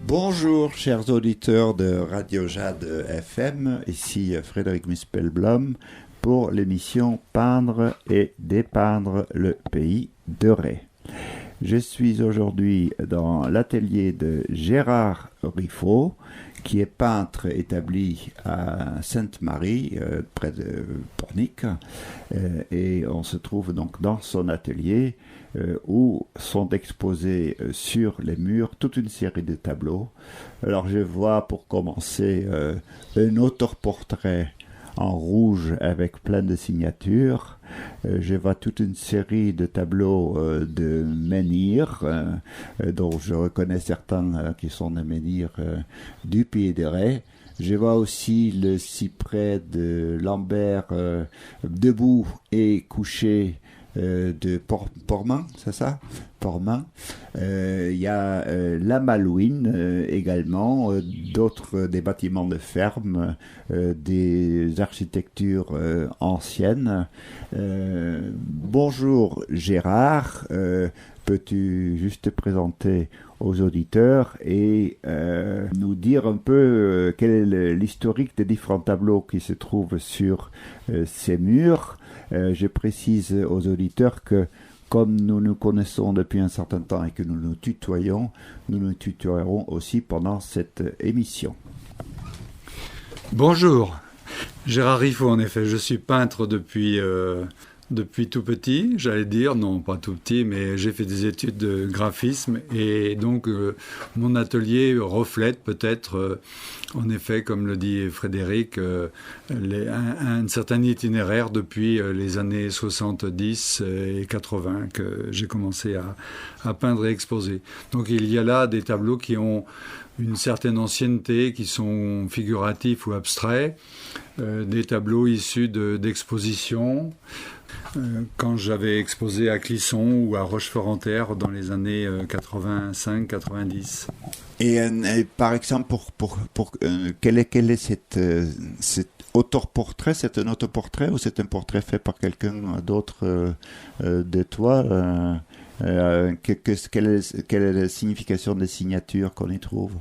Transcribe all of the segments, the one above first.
Bonjour chers auditeurs de Radio Jade FM, ici Frédéric Muspelblom pour l'émission Peindre et dépeindre le pays de Ré. Je suis aujourd'hui dans l'atelier de Gérard Riffaut, qui est peintre établi à Sainte-Marie, près de Pornic, et on se trouve donc dans son atelier où sont exposés sur les murs toute une série de tableaux. Alors je vois pour commencer un autoportrait en rouge avec plein de signatures. Je vois toute une série de tableaux de menhirs, dont je reconnais certains qui sont des menhirs du Pays de Ré. Je vois aussi le cyprès de Lambert debout et couché de Portman, c'est ça? Portman. Il y a la Malouine également, des bâtiments de ferme, des architectures anciennes. Bonjour Gérard, peux-tu juste te présenter aux auditeurs et nous dire un peu quel est l'historique des différents tableaux qui se trouvent sur ces murs? Je précise aux auditeurs que comme nous nous connaissons depuis un certain temps et que nous nous tutoyons aussi pendant cette émission. Bonjour, Gérard Riffaut en effet, je suis peintre depuis tout petit, j'allais dire, non pas tout petit, mais j'ai fait des études de graphisme et donc mon atelier reflète peut-être, en effet, comme le dit Frédéric, un certain itinéraire depuis les années 70 et 80 que j'ai commencé à peindre et exposer. Donc il y a là des tableaux qui ont une certaine ancienneté, qui sont figuratifs ou abstraits, des tableaux issus d'expositions. Quand j'avais exposé à Clisson ou à Rochefort-en-Terre dans les années 85-90. Et par exemple, quel est cet autoportrait? C'est un autoportrait ou c'est un portrait fait par quelqu'un d'autre de toi? Quelle est la signification des signatures qu'on y trouve?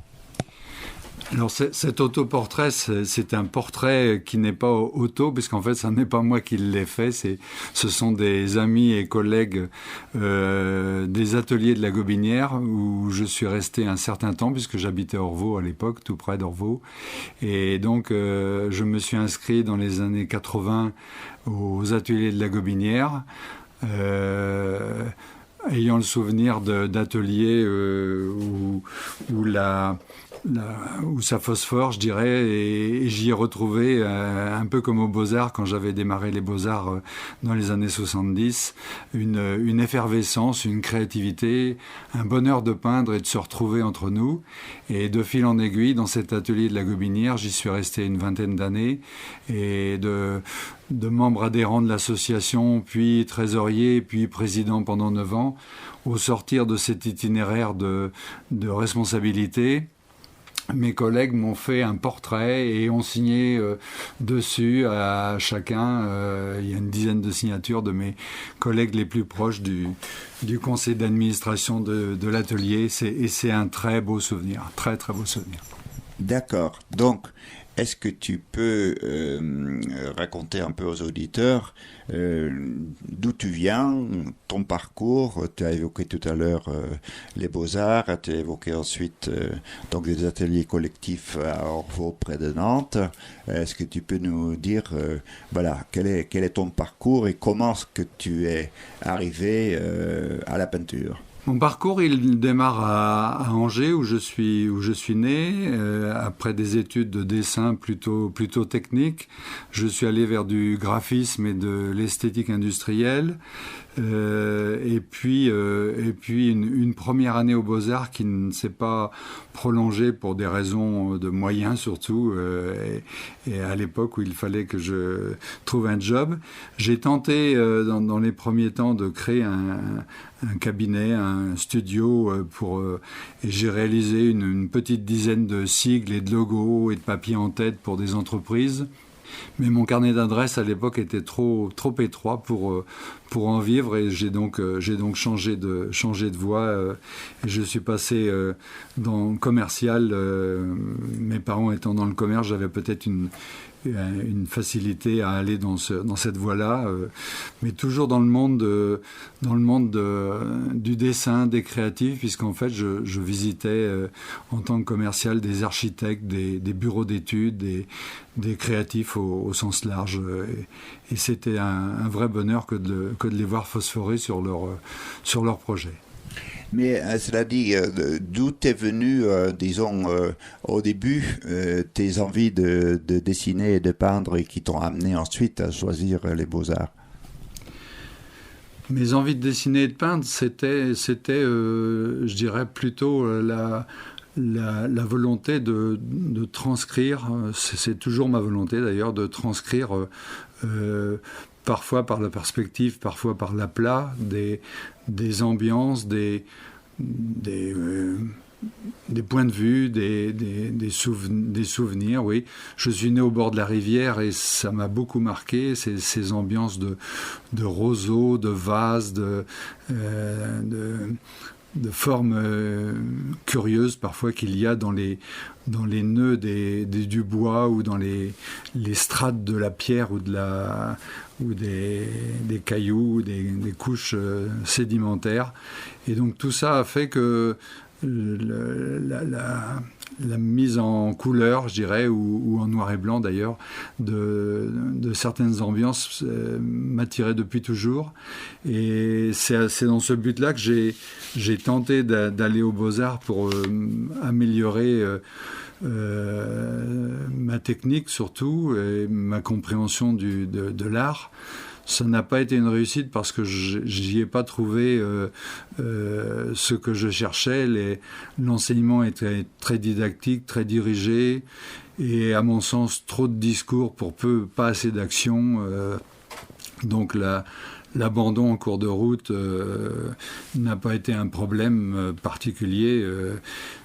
Alors cet autoportrait, c'est un portrait qui n'est pas auto, puisqu'en fait, ça n'est pas moi qui l'ai fait. Ce sont des amis et collègues des ateliers de la Gobinière, où je suis resté un certain temps, puisque j'habitais Orvaux à l'époque, tout près d'Orvaux. Et donc, je me suis inscrit dans les années 80 aux ateliers de la Gobinière, ayant le souvenir d'ateliers où ça phosphore, je dirais, et j'y ai retrouvé, un peu comme aux Beaux-Arts, quand j'avais démarré les Beaux-Arts dans les années 70, une effervescence, une créativité, un bonheur de peindre et de se retrouver entre nous. Et de fil en aiguille, dans cet atelier de la Gobinière, j'y suis resté une vingtaine d'années, et de membre adhérent de l'association, puis trésorier, puis président pendant 9 ans. Au sortir de cet itinéraire de responsabilité, mes collègues m'ont fait un portrait et ont signé dessus à chacun. Il y a une dizaine de signatures de mes collègues les plus proches du conseil d'administration de l'atelier. Et c'est un très beau souvenir, très très beau souvenir. D'accord. Donc, est-ce que tu peux raconter un peu aux auditeurs d'où tu viens, ton parcours? Tu as évoqué tout à l'heure les Beaux-Arts, tu as évoqué ensuite donc des ateliers collectifs à Orvaux près de Nantes. Est-ce que tu peux nous dire quel est ton parcours et comment est-ce que tu es arrivé à la peinture? Mon parcours, il démarre à Angers, où je suis né. Après des études de dessin plutôt techniques, je suis allé vers du graphisme et de l'esthétique industrielle. Et puis une première année aux Beaux-Arts qui ne s'est pas prolongée pour des raisons de moyens surtout, et à l'époque où il fallait que je trouve un job. J'ai tenté dans les premiers temps de créer un cabinet, un studio et j'ai réalisé une petite dizaine de sigles et de logos et de papiers en tête pour des entreprises. mais mon carnet d'adresses à l'époque était trop étroit pour en vivre, et j'ai donc changé de voie, et je suis passé dans le commercial. Mes parents étant dans le commerce, j'avais peut-être une facilité à aller dans cette voie-là, mais toujours dans le monde du dessin, des créatifs, puisqu'en fait je visitais en tant que commercial des architectes, des bureaux d'études, des créatifs au sens large, et c'était un vrai bonheur que de les voir phosphorer sur leur projet. Mais cela dit, d'où t'es venu, disons, au début, tes envies de dessiner et de peindre, et qui t'ont amené ensuite à choisir les beaux-arts? Mes envies de dessiner et de peindre, c'était je dirais plutôt la volonté de transcrire. C'est toujours ma volonté d'ailleurs, de transcrire, parfois par la perspective, parfois par l'aplat, des ambiances, des points de vue, des souvenirs, oui. Je suis né au bord de la rivière et ça m'a beaucoup marqué, ces ambiances de roseaux, de vases, de formes curieuses parfois qu'il y a dans les nœuds du bois, ou dans les strates de la pierre, ou des cailloux, des couches sédimentaires. Et donc tout ça a fait que la mise en couleur, je dirais, ou en noir et blanc d'ailleurs, de certaines ambiances m'attirait depuis toujours. Et c'est dans ce but-là que j'ai tenté d'aller aux Beaux-Arts pour améliorer ma technique surtout, et ma compréhension de l'art. Ça n'a pas été une réussite parce que j'y ai pas trouvé ce que je cherchais. L'enseignement était très didactique, très dirigé, et à mon sens trop de discours pour pas assez d'action. Donc l'abandon en cours de route n'a pas été un problème particulier,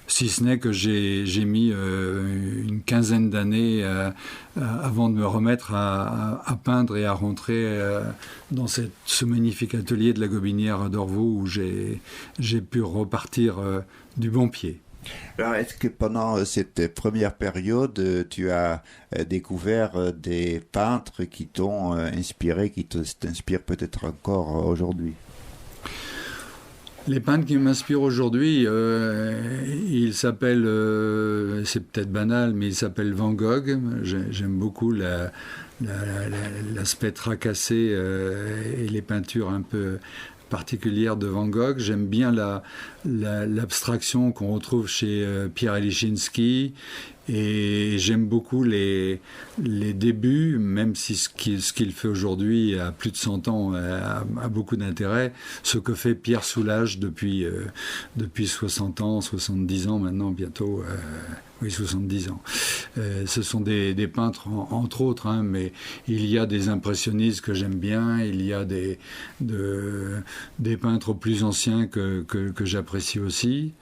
si ce n'est que j'ai mis une quinzaine d'années avant de me remettre à peindre et à rentrer dans ce magnifique atelier de la Gobinière d'Orvaux, où j'ai pu repartir du bon pied. Alors, est-ce que pendant cette première période, tu as découvert des peintres qui t'ont inspiré, qui t'inspirent peut-être encore aujourd'hui? Les peintres qui m'inspirent aujourd'hui, ils s'appellent, c'est peut-être banal, mais ils s'appellent Van Gogh. J'aime beaucoup l'aspect tracassé et les peintures un peu particulière de Van Gogh. J'aime bien l'abstraction qu'on retrouve chez Pierre Eliszynski, et j'aime beaucoup les débuts, même si ce qu'il fait aujourd'hui, à plus de 100 ans, a beaucoup d'intérêt. Ce que fait Pierre Soulages depuis 60 ans, 70 ans maintenant, bientôt, oui, 70 ans. Ce sont des peintres, entre autres, hein, mais il y a des impressionnistes que j'aime bien, il y a des peintres plus anciens que j'apprécie aussi.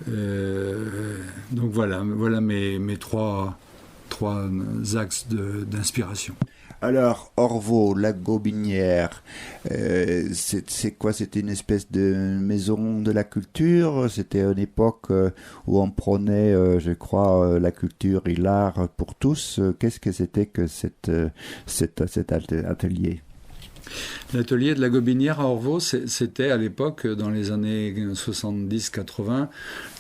Donc voilà mes trois axes d'inspiration. Alors, Orvaux, la Gobinière, c'est quoi? C'était une espèce de maison de la culture? C'était une époque où on prenait, je crois, la culture et l'art pour tous. Qu'est-ce que c'était que cet atelier? L'atelier de la Gobinière à Orvaux, c'était à l'époque, dans les années 70-80,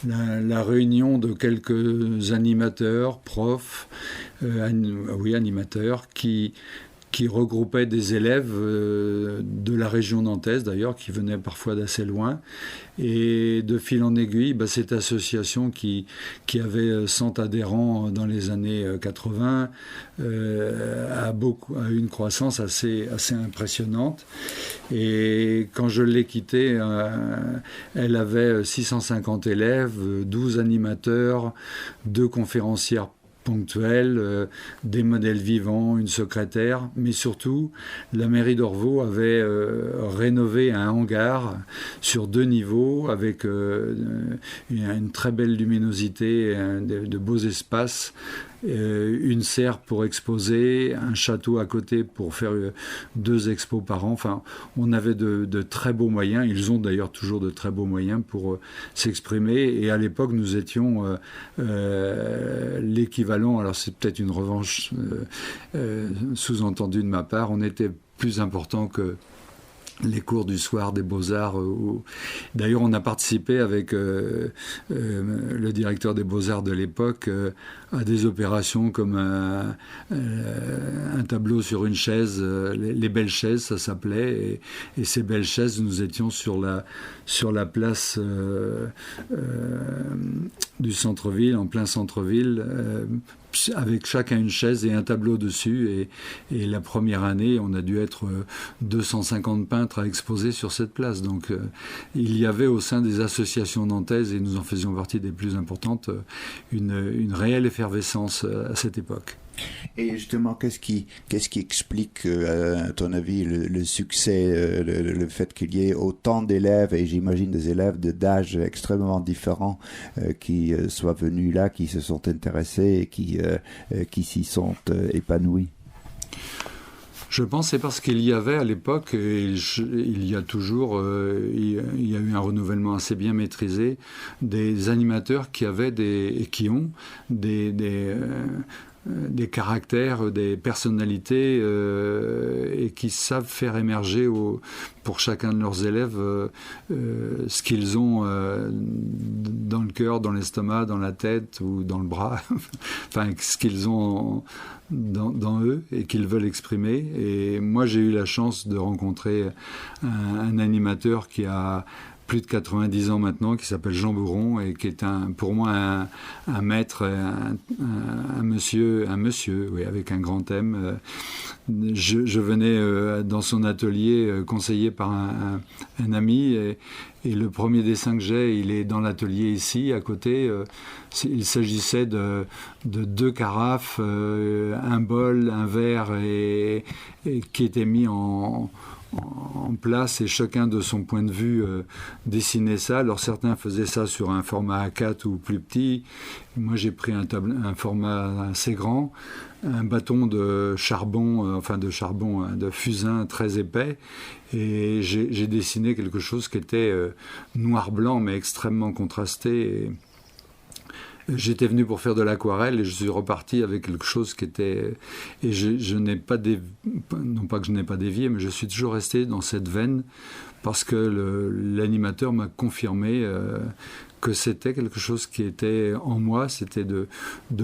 la réunion de quelques animateurs, profs, animateurs, qui regroupait des élèves de la région nantaise d'ailleurs, qui venaient parfois d'assez loin. Et de fil en aiguille, cette association qui avait 100 adhérents dans les années 80 a eu une croissance assez impressionnante. Et quand je l'ai quittée, elle avait 650 élèves, 12 animateurs, 2 conférencières ponctuels, des modèles vivants, une secrétaire, mais surtout la mairie d'Orvaux avait rénové un hangar sur 2 niveaux avec une très belle luminosité, de beaux espaces, une serre pour exposer, un château à côté pour faire 2 expos par an. Enfin, on avait de très beaux moyens. Ils ont d'ailleurs toujours de très beaux moyens pour s'exprimer. Et à l'époque, nous étions l'équivalent, alors c'est peut-être une revanche sous-entendue de ma part, on était plus important que les cours du soir des Beaux-Arts. D'ailleurs, on a participé avec le directeur des Beaux-Arts de l'époque à des opérations comme un tableau sur une chaise, les belles chaises, ça s'appelait. Et ces belles chaises, nous étions sur la place du centre-ville, en plein centre-ville, avec chacun une chaise et un tableau dessus. Et la première année, on a dû être 250 peintres à exposer sur cette place. Donc il y avait au sein des associations nantaises, et nous en faisions partie des plus importantes, une réelle effervescence à cette époque. Et justement, qu'est-ce qui explique, à ton avis, le succès, le fait qu'il y ait autant d'élèves, et j'imagine des élèves d'âge extrêmement différents, qui soient venus là, qui se sont intéressés et qui s'y sont épanouis? Je pense que c'est parce qu'il y avait à l'époque, et il y a toujours, il y a eu un renouvellement assez bien maîtrisé, des animateurs qui avaient et qui ont des caractères, des personnalités et qui savent faire émerger pour chacun de leurs élèves ce qu'ils ont dans le cœur, dans l'estomac, dans la tête ou dans le bras, enfin ce qu'ils ont dans eux et qu'ils veulent exprimer. Et moi j'ai eu la chance de rencontrer un animateur qui a plus de 90 ans maintenant, qui s'appelle Jean Bourron, et qui est pour moi un maître, un monsieur, oui, avec un grand M. Je venais dans son atelier conseillé par un ami, et le premier dessin que j'ai, il est dans l'atelier ici, à côté. Il s'agissait de 2 carafes, un bol, un verre, et qui étaient mis en place, et chacun de son point de vue dessinait ça. Alors certains faisaient ça sur un format A4 ou plus petit. Moi j'ai pris un format assez grand, un bâton de charbon, de fusain très épais, et j'ai dessiné quelque chose qui était noir-blanc mais extrêmement contrasté. J'étais venu pour faire de l'aquarelle et je suis reparti avec quelque chose qui était... Et je n'ai pas non pas que je n'ai pas dévié, mais je suis toujours resté dans cette veine parce que l'animateur m'a confirmé que c'était quelque chose qui était en moi, c'était de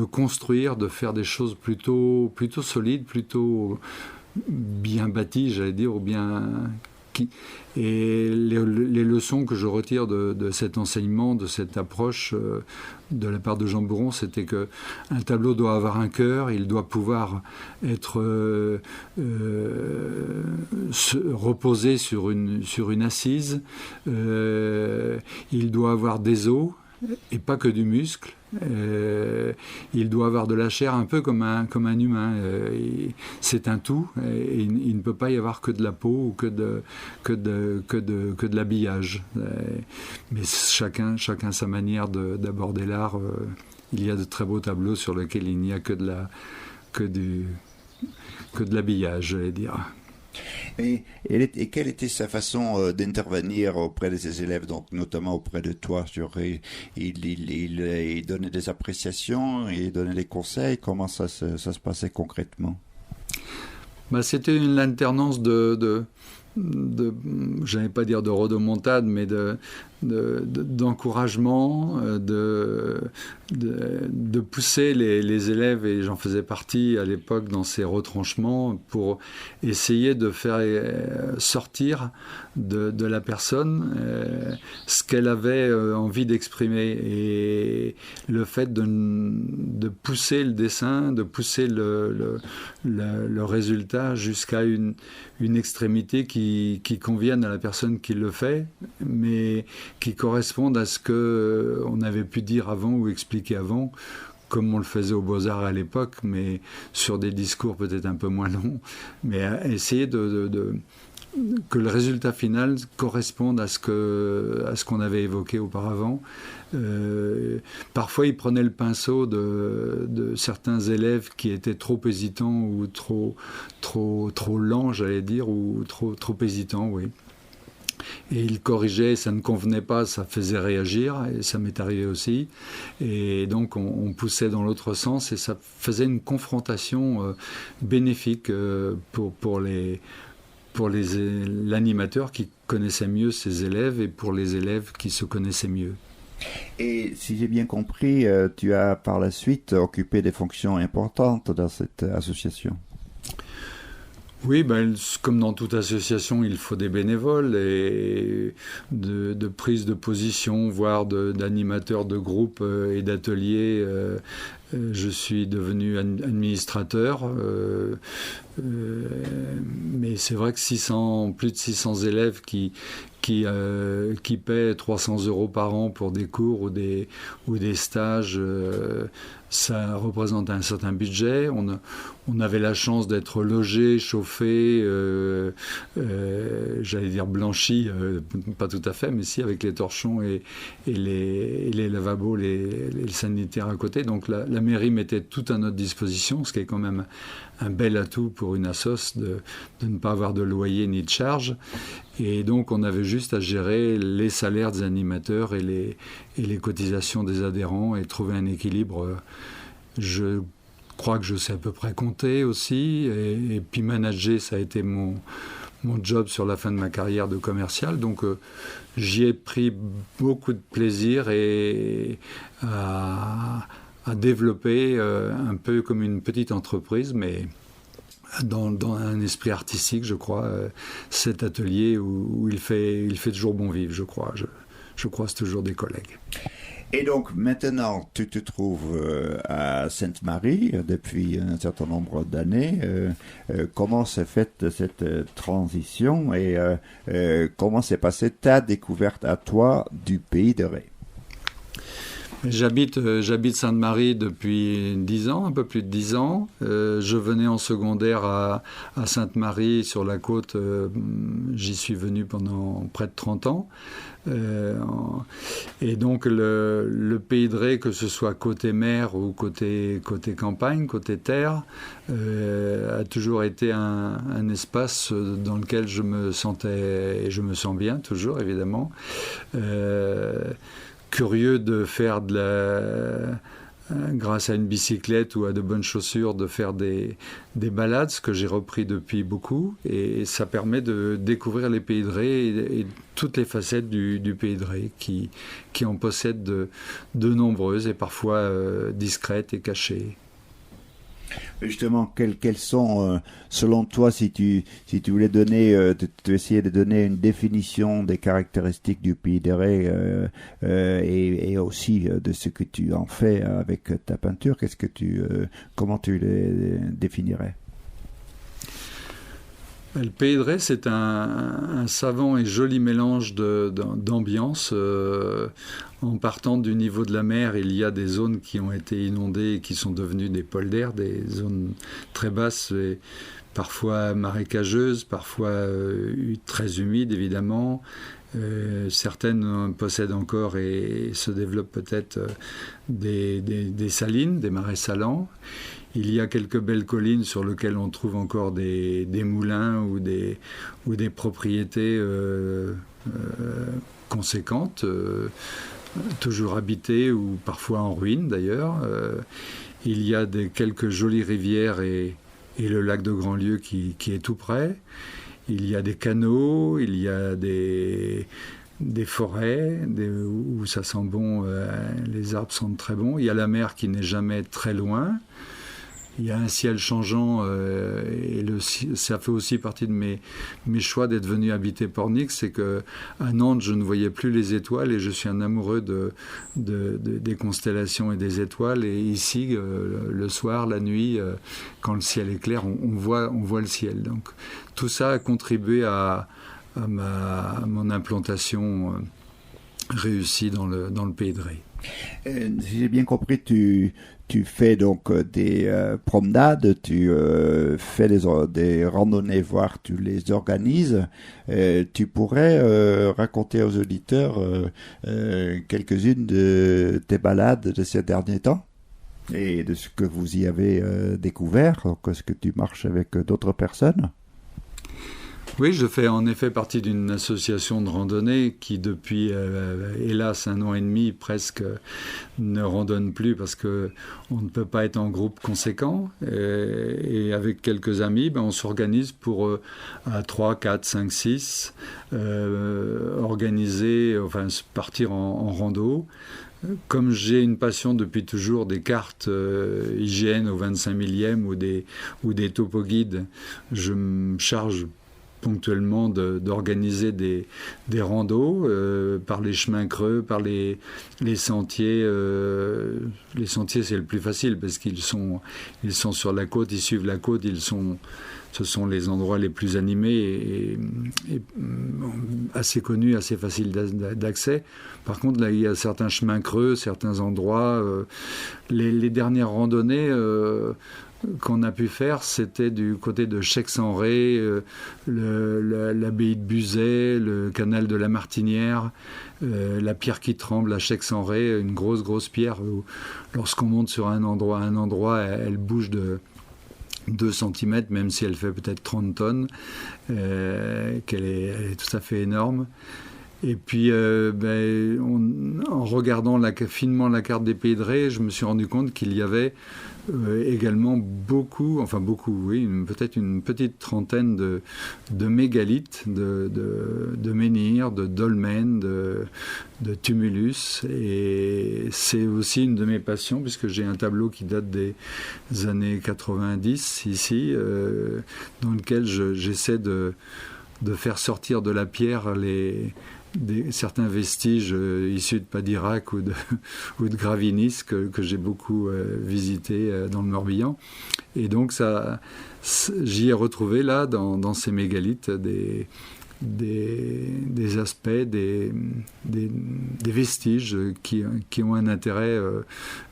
construire, de faire des choses plutôt solides, plutôt bien bâties, j'allais dire, ou bien... Et les leçons que je retire de cet enseignement, de cette approche de la part de Jean Bourron, c'était qu'un tableau doit avoir un cœur, il doit pouvoir être reposé sur une assise, il doit avoir des os et pas que du muscle. Il doit avoir de la chair un peu comme un humain. C'est un tout, et il ne peut pas y avoir que de la peau ou que de l'habillage. Mais chacun sa manière d'aborder l'art. Il y a de très beaux tableaux sur lesquels il n'y a que de l'habillage, j'allais dire. Et quelle était sa façon d'intervenir auprès de ses élèves, donc notamment auprès de toi? Il donnait des appréciations, il donnait des conseils. Comment ça se passait concrètement? C'était une alternance de j'allais pas dire de rodomontade, mais d'encouragement, de pousser les élèves, et j'en faisais partie à l'époque dans ces retranchements, pour essayer de faire sortir de la personne ce qu'elle avait envie d'exprimer. Et le fait de pousser le dessin, de pousser le résultat jusqu'à une extrémité qui convienne à la personne qui le fait, mais qui correspondent à ce qu'on avait pu dire avant ou expliquer avant, comme on le faisait aux Beaux-Arts à l'époque, mais sur des discours peut-être un peu moins longs, mais essayer que le résultat final corresponde à ce qu'on avait évoqué auparavant. Parfois, il prenait le pinceau de certains élèves qui étaient trop hésitants ou trop lents, j'allais dire, ou trop hésitants, oui. Et il corrigeait, ça ne convenait pas, ça faisait réagir, et ça m'est arrivé aussi. Et donc on poussait dans l'autre sens, et ça faisait une confrontation bénéfique pour l'animateur qui connaissait mieux ses élèves et pour les élèves qui se connaissaient mieux. Et si j'ai bien compris, tu as par la suite occupé des fonctions importantes dans cette association. Oui, comme dans toute association, il faut des bénévoles et de prise de position, voire d'animateurs de groupes et d'ateliers. Je suis devenu administrateur, mais c'est vrai que plus de 600 élèves qui paient 300 € par an pour des cours ou des stages, ça représente un certain budget. On avait la chance d'être logé, chauffé, j'allais dire blanchi, pas tout à fait, mais si, avec les torchons et les lavabos, les sanitaires à côté. Donc la mairie mettait tout à notre disposition, ce qui est quand même un bel atout pour une assoce de ne pas avoir de loyer ni de charge. Et donc on avait juste à gérer les salaires des animateurs et les cotisations des adhérents et trouver un équilibre. Je crois que je sais à peu près compter aussi, et puis manager, ça a été mon job sur la fin de ma carrière de commercial. Donc j'y ai pris beaucoup de plaisir et à développer un peu comme une petite entreprise, mais dans un esprit artistique, je crois, cet atelier où il fait toujours bon vivre, je crois. Je croise toujours des collègues. Et donc maintenant, tu te trouves à Sainte-Marie depuis un certain nombre d'années. Comment s'est faite cette transition et comment s'est passée ta découverte à toi du Pays de Ré? J'habite Sainte-Marie depuis 10 ans, un peu plus de 10 ans. Je venais en secondaire à Sainte-Marie sur la côte. J'y suis venu pendant près de 30 ans. Et donc le Pays de Ré, que ce soit côté mer ou côté campagne, côté terre, a toujours été un espace dans lequel je me sentais, et je me sens bien toujours évidemment, curieux de faire grâce à une bicyclette ou à de bonnes chaussures, de faire des balades, ce que j'ai repris depuis beaucoup, et ça permet de découvrir les Pays de Ré et toutes les facettes du Pays de Ré qui en possèdent de nombreuses et parfois discrètes et cachées. Justement, quelles sont, selon toi, si tu voulais donner, tu essayais de donner une définition des caractéristiques du Pays de Ré et aussi de ce que tu en fais avec ta peinture, comment tu les définirais? Le Pays de Ré, c'est un savant et joli mélange d'ambiance. En partant du niveau de la mer, il y a des zones qui ont été inondées et qui sont devenues des polders, des zones très basses et parfois marécageuses, parfois très humides évidemment. Certaines possèdent encore et se développent peut-être des salines, des marais salants. Il y a quelques belles collines sur lesquelles on trouve encore des moulins ou des propriétés conséquentes, toujours habitées ou parfois en ruine d'ailleurs. Il y a quelques jolies rivières et le lac de Grandlieu qui est tout près. Il y a des canaux, il y a des forêts où ça sent bon, les arbres sentent très bon. Il y a la mer qui n'est jamais très loin. Il y a un ciel changeant et ça fait aussi partie de mes choix d'être venu habiter Pornic. C'est qu'à Nantes, je ne voyais plus les étoiles et je suis un amoureux des constellations et des étoiles. Et ici, le soir, la nuit, quand le ciel est clair, on voit le ciel. Donc tout ça a contribué à mon implantation réussi dans le Pays de Ré. Si j'ai bien compris, tu fais donc des promenades, tu fais des randonnées, voire tu les organises. Tu pourrais raconter aux auditeurs quelques-unes de tes balades de ces derniers temps et de ce que vous y avez découvert, donc est-ce que tu marches avec d'autres personnes? Oui, je fais en effet partie d'une association de randonnée qui depuis, hélas, 1 an et demi presque, ne randonne plus parce qu'on ne peut pas être en groupe conséquent. Et avec quelques amis, on s'organise pour, à 3, 4, 5, 6, partir en rando. Comme j'ai une passion depuis toujours des cartes IGN au 25 millième ou des topo-guides, je me charge ponctuellement d'organiser des randos par les chemins creux, par les sentiers. Les sentiers, c'est le plus facile parce qu'ils sont sur la côte, ils suivent la côte, ce sont les endroits les plus animés et assez connus, assez faciles d'accès. Par contre, là, il y a certains chemins creux, certains endroits. Les dernières randonnées qu'on a pu faire, c'était du côté de Checq-en-Ré, l'abbaye de Buzet, le canal de la Martinière, la pierre qui tremble à Checq-en-Ré, une grosse pierre où, lorsqu'on monte sur un endroit, elle bouge de 2 cm, même si elle fait peut-être 30 tonnes, elle est tout à fait énorme. Et puis, en regardant finement la carte des Pays de Ré, je me suis rendu compte qu'il y avait également beaucoup, oui, peut-être une petite trentaine de mégalithes, de menhirs, de dolmens, de tumulus. Et c'est aussi une de mes passions, puisque j'ai un tableau qui date des années 90 ici, dans lequel j'essaie de faire sortir de la pierre certains vestiges issus de Padirac ou de Gravinis que j'ai beaucoup visité dans le Morbihan. Et donc j'y ai retrouvé là dans ces mégalithes des aspects, des vestiges qui ont un intérêt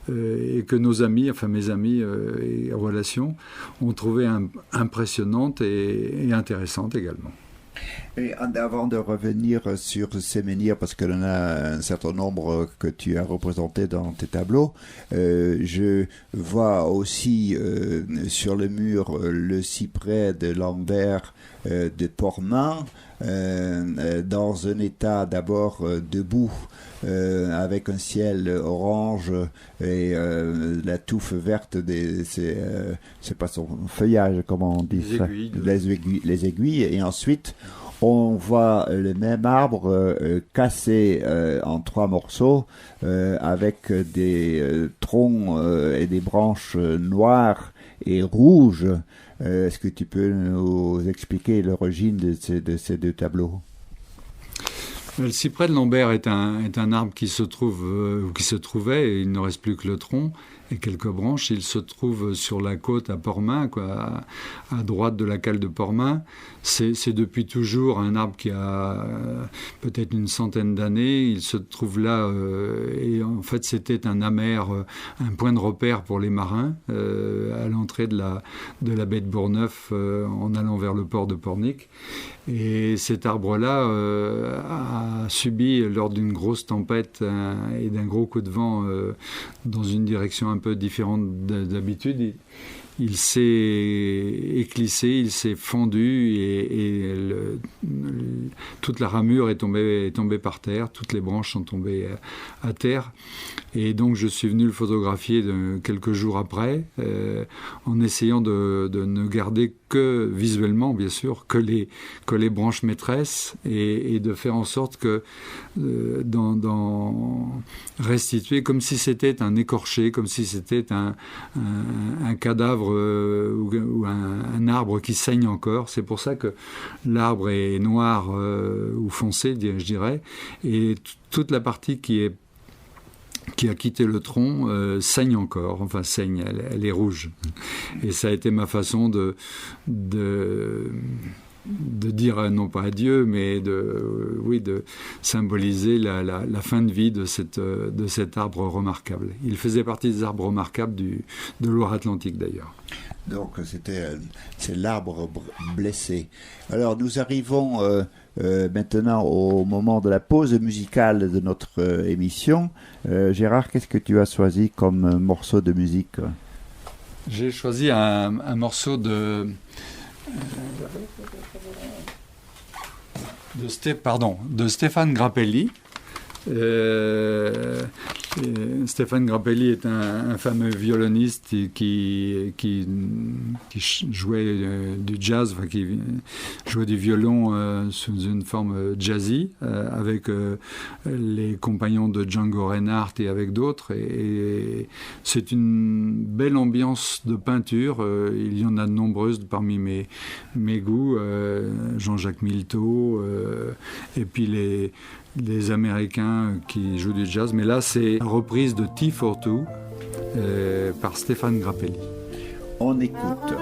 et que mes amis et relations ont trouvé impressionnantes et intéressantes également. Et avant de revenir sur ces menhirs, parce qu'il y en a un certain nombre que tu as représentés dans tes tableaux, je vois aussi sur le mur le cyprès de Lambert de Portman, dans un état d'abord debout, avec un ciel orange et la touffe verte, c'est pas son feuillage, comment on dit ça, les aiguilles, et ensuite on voit le même arbre cassé en 3 morceaux avec des troncs et des branches noires et rouges. Est-ce que tu peux nous expliquer l'origine de ces 2 tableaux? Le cyprès de Lambert est un arbre qui se trouvait, et il ne reste plus que le tronc et quelques branches. Il se trouve sur la côte à Portman, à droite de la cale de Portman. C'est depuis toujours un arbre qui a peut-être une centaine d'années. Il se trouve là et en fait c'était un amer, un point de repère pour les marins à l'entrée de la baie de Bourgneuf en allant vers le port de Pornic. Et cet arbre-là a subi, lors d'une grosse tempête et d'un gros coup de vent dans une direction un peu différente d'habitude, il s'est éclissé, il s'est fendu et toute la ramure est tombée par terre, toutes les branches sont tombées à terre. Et donc je suis venu le photographier quelques jours après, en essayant de ne garder que visuellement, bien sûr, que les branches maîtresses et de faire en sorte que restituer comme si c'était un écorché, comme si c'était un cadavre ou un arbre qui saigne encore. C'est pour ça que l'arbre est noir ou foncé, je dirais, et toute la partie qui a quitté le tronc saigne encore, elle est rouge. Et ça a été ma façon de dire non pas adieu, mais de symboliser la fin de vie de cet arbre remarquable. Il faisait partie des arbres remarquables de Loire-Atlantique d'ailleurs. Donc c'est l'arbre blessé. Alors nous arrivons maintenant au moment de la pause musicale de notre émission. Gérard, qu'est-ce que tu as choisi comme morceau de musique ? J'ai choisi un morceau de Stéphane Grappelli. Stéphane Grappelli est un fameux violoniste qui jouait du jazz, qui jouait du violon sous une forme jazzy avec les compagnons de Django Reinhardt et avec d'autres. Et c'est une belle ambiance de peinture. Il y en a de nombreuses parmi mes goûts. Jean-Jacques Milteau et puis les Américains qui jouent du jazz, mais là c'est une reprise de Tea for Two par Stéphane Grappelli. On écoute.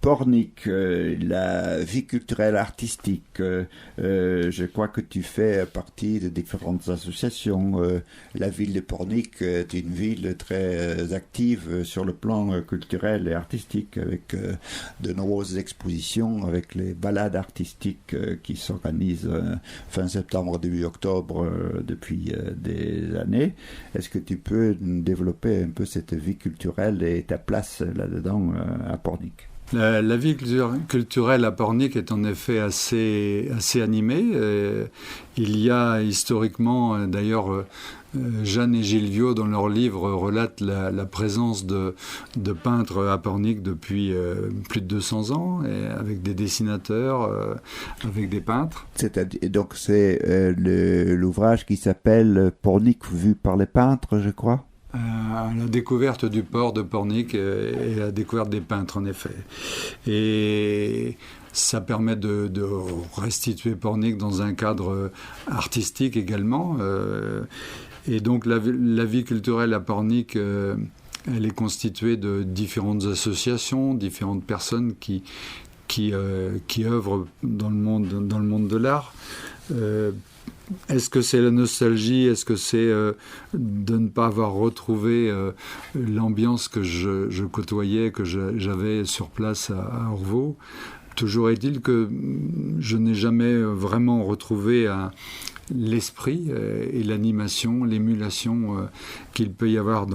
Pornic, la vie culturelle artistique, je crois que tu fais partie de différentes associations. La ville de Pornic est une ville très active sur le plan culturel et artistique, avec de nombreuses expositions, avec les balades artistiques qui s'organisent fin septembre, début octobre depuis des années. Est-ce que tu peux développer un peu cette vie culturelle et ta place là-dedans à Pornic ? La vie culturelle à Pornic est en effet assez animée. Il y a historiquement, d'ailleurs, Jeanne et Gilles Viau, dans leur livre, relatent la présence de peintres à Pornic depuis plus de 200 ans, et avec des dessinateurs, avec des peintres. Donc c'est l'ouvrage qui s'appelle Pornic vu par les peintres, je crois. La découverte du port de Pornic et la découverte des peintres, en effet. Et Ça permet de restituer Pornic dans un cadre artistique également. Et donc la vie culturelle à Pornic, elle est constituée de différentes associations, différentes personnes qui œuvrent dans le monde de l'art. Est-ce que c'est la nostalgie? Est-ce que c'est de ne pas avoir retrouvé l'ambiance que je côtoyais, que j'avais sur place à Orvaux? Toujours est-il que je n'ai jamais vraiment retrouvé l'esprit et l'animation, l'émulation qu'il peut y avoir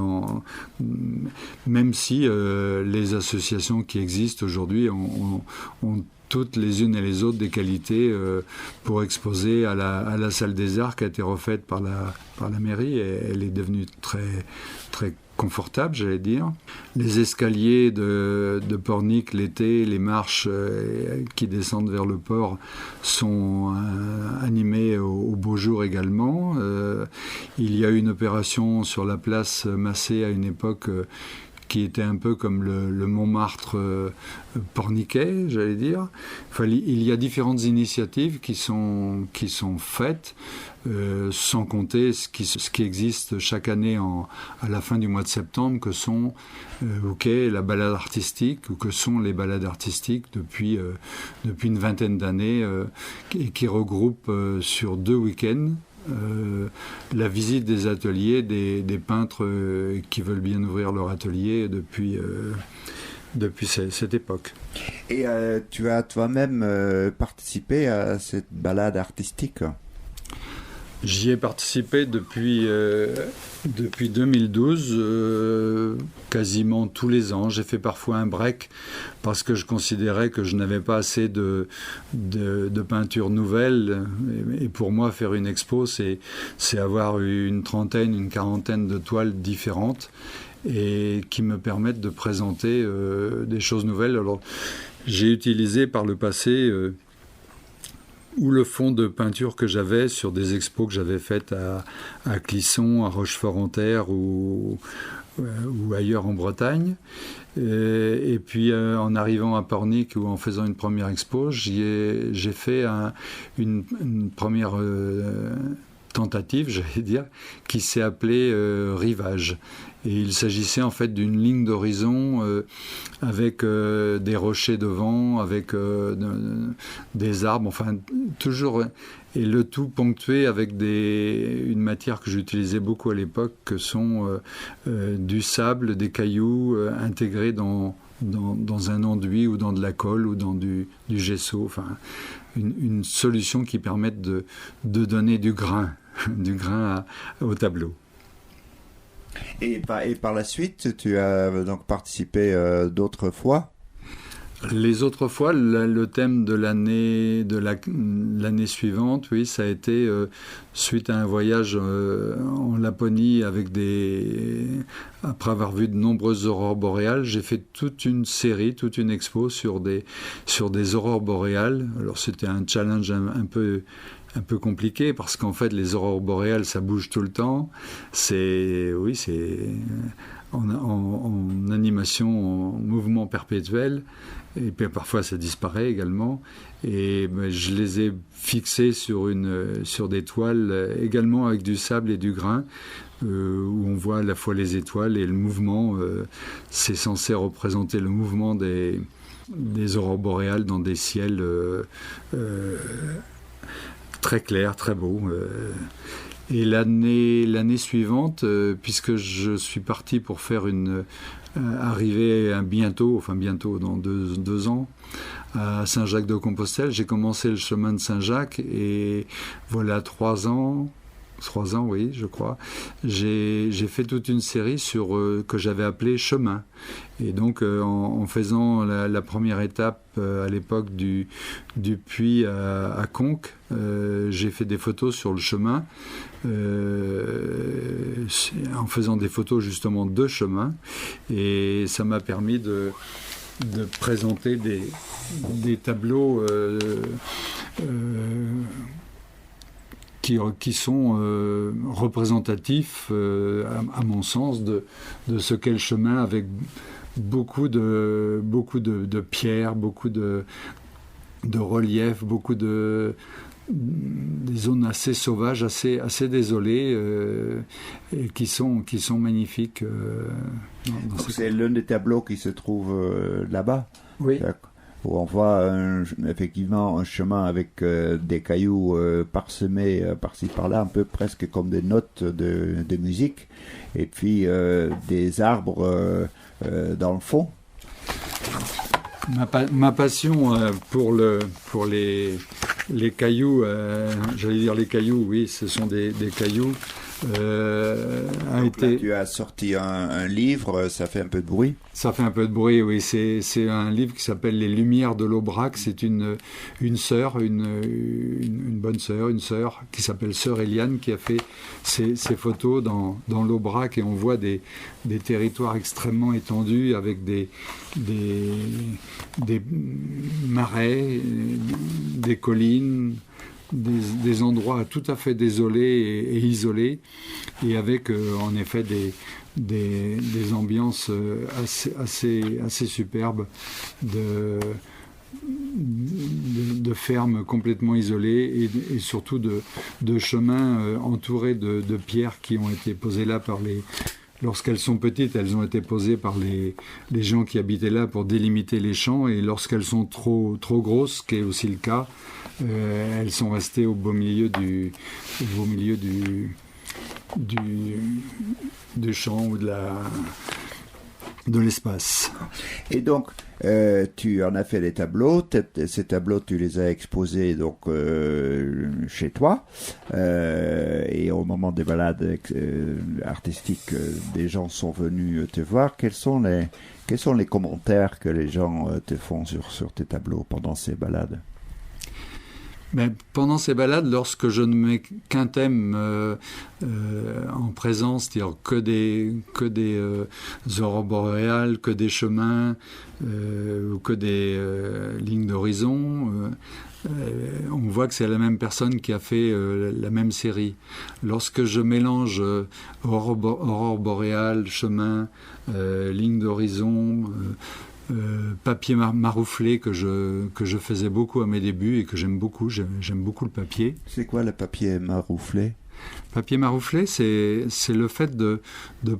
même si les associations qui existent aujourd'hui ont toutes les unes et les autres des qualités pour exposer à la salle des arts qui a été refaite par la mairie, et elle est devenue très, très confortable, j'allais dire. Les escaliers de Pornic l'été, les marches qui descendent vers le port sont animées au beau jour également. Il y a eu une opération sur la place Massé à une époque qui était un peu comme le Montmartre porniquais, j'allais dire. Enfin, il y a différentes initiatives qui sont faites, sans compter ce qui existe chaque année à la fin du mois de septembre, que sont la balade artistique, ou que sont les balades artistiques depuis une vingtaine d'années, et qui regroupent sur 2 week-ends la visite des ateliers des peintres qui veulent bien ouvrir leur atelier depuis cette époque. Et tu as toi-même participé à cette balade artistique? J'y ai participé depuis 2012, quasiment tous les ans. J'ai fait parfois un break parce que je considérais que je n'avais pas assez de peinture nouvelle. Et pour moi, faire une expo, c'est avoir une trentaine, une quarantaine de toiles différentes et qui me permettent de présenter des choses nouvelles. Alors, j'ai utilisé par le passé ou le fond de peinture que j'avais sur des expos que j'avais faites à Clisson, à Rochefort-en-Terre ou ailleurs en Bretagne. Et puis en arrivant à Pornic ou en faisant une première expo, j'ai fait une première tentative, j'allais dire, qui s'est appelée Rivage. Et il s'agissait en fait d'une ligne d'horizon avec des rochers devant, avec des arbres, enfin toujours, et le tout ponctué avec une matière que j'utilisais beaucoup à l'époque, que sont du sable, des cailloux intégrés dans un enduit ou dans de la colle ou dans du gesso, enfin une solution qui permette de donner du grain au tableau. Et par la suite, tu as donc participé d'autres fois? Les autres fois, le thème de l'année suivante, oui, ça a été suite à un voyage en Laponie après avoir vu de nombreuses aurores boréales, j'ai fait toute une expo sur des aurores boréales. Alors c'était un challenge un peu compliqué parce qu'en fait les aurores boréales ça bouge tout le temps, c'est en animation, en mouvement perpétuel, et puis parfois ça disparaît également, et je les ai fixés sur des toiles également avec du sable et du grain, où on voit à la fois les étoiles et le mouvement. C'est censé représenter le mouvement des aurores boréales dans des ciels très clair, très beau. Et l'année suivante, puisque je suis parti pour faire arriver bientôt dans 2 ans, à Saint-Jacques-de-Compostelle, j'ai commencé le chemin de Saint-Jacques, et voilà 3 ans, oui, je crois, j'ai fait toute une série que j'avais appelée Chemin. Et donc, en faisant la première étape à l'époque du puits à Conques, j'ai fait des photos sur le chemin, en faisant des photos justement de chemin. Et ça m'a permis de présenter des tableaux qui sont représentatifs, à mon sens, de ce qu'est le chemin, avec beaucoup de pierres, beaucoup de relief, beaucoup des zones assez sauvages, assez désolées, et qui sont magnifiques. Donc c'est l'un des tableaux qui se trouve là-bas. Oui. Où on voit effectivement un chemin avec des cailloux parsemés par-ci par-là, un peu presque comme des notes de musique, et puis des arbres dans le fond. Ma passion pour les cailloux, j'allais dire les cailloux, oui, ce sont des cailloux. Donc là, tu as sorti un livre, ça fait un peu de bruit. Ça fait un peu de bruit, oui. C'est un livre qui s'appelle Les Lumières de l'Aubrac. C'est une sœur, une bonne sœur, une sœur qui s'appelle Sœur Eliane, qui a fait ces photos dans l'Aubrac, et on voit des territoires extrêmement étendus avec des marais, des collines, des endroits tout à fait désolés et isolés, et avec en effet des ambiances assez superbes de fermes complètement isolées, et surtout de chemins entourés de pierres qui ont été posées là par les... Lorsqu'elles sont petites, elles ont été posées par les gens qui habitaient là pour délimiter les champs, et lorsqu'elles sont trop grosses, ce qui est aussi le cas, elles sont restées au beau milieu du champ ou de l'espace. Et donc, tu en as fait des tableaux. Ces tableaux, tu les as exposés donc chez toi. Et au moment des balades artistiques, des gens sont venus te voir. Quels sont les commentaires que les gens te font sur tes tableaux pendant ces balades? Ben, pendant ces balades, lorsque je ne mets qu'un thème en présence, c'est-à-dire que des aurores boréales, que des chemins, ou que des lignes d'horizon, on voit que c'est la même personne qui a fait la même série. Lorsque je mélange aurore boréale, chemin, ligne d'horizon, papier marouflé que je faisais beaucoup à mes débuts et que j'aime beaucoup le papier. C'est quoi le papier marouflé? Papier marouflé, c'est le fait de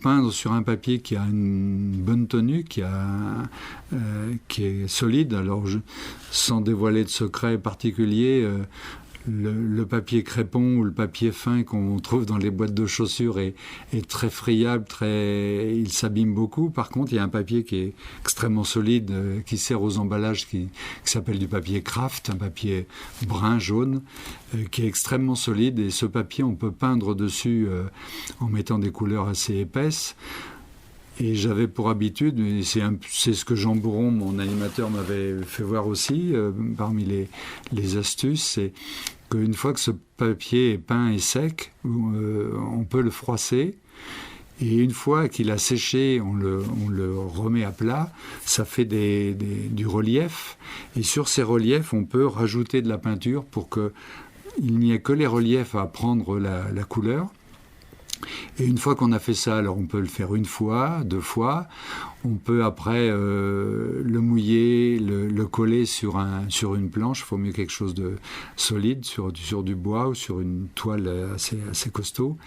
peindre sur un papier qui a une bonne tenue, qui est solide. Alors, sans dévoiler de secret particulier, le papier crépon ou le papier fin qu'on trouve dans les boîtes de chaussures est très friable, il s'abîme beaucoup. Par contre, il y a un papier qui est extrêmement solide, qui sert aux emballages, qui s'appelle du papier kraft, un papier brun jaune, qui est extrêmement solide. Et ce papier, on peut peindre dessus en mettant des couleurs assez épaisses. Et j'avais pour habitude, et c'est ce que Jean Bourron, mon animateur, m'avait fait voir aussi, parmi les astuces, c'est qu'une fois que ce papier est peint et sec, on peut le froisser. Et une fois qu'il a séché, on le remet à plat. Ça fait du relief. Et sur ces reliefs, on peut rajouter de la peinture pour qu'il n'y ait que les reliefs à prendre la couleur. Et une fois qu'on a fait ça, alors on peut le faire une fois, 2 fois. On peut après le mouiller, le coller sur une planche. Il faut mieux quelque chose de solide, sur du bois ou sur une toile assez costaud.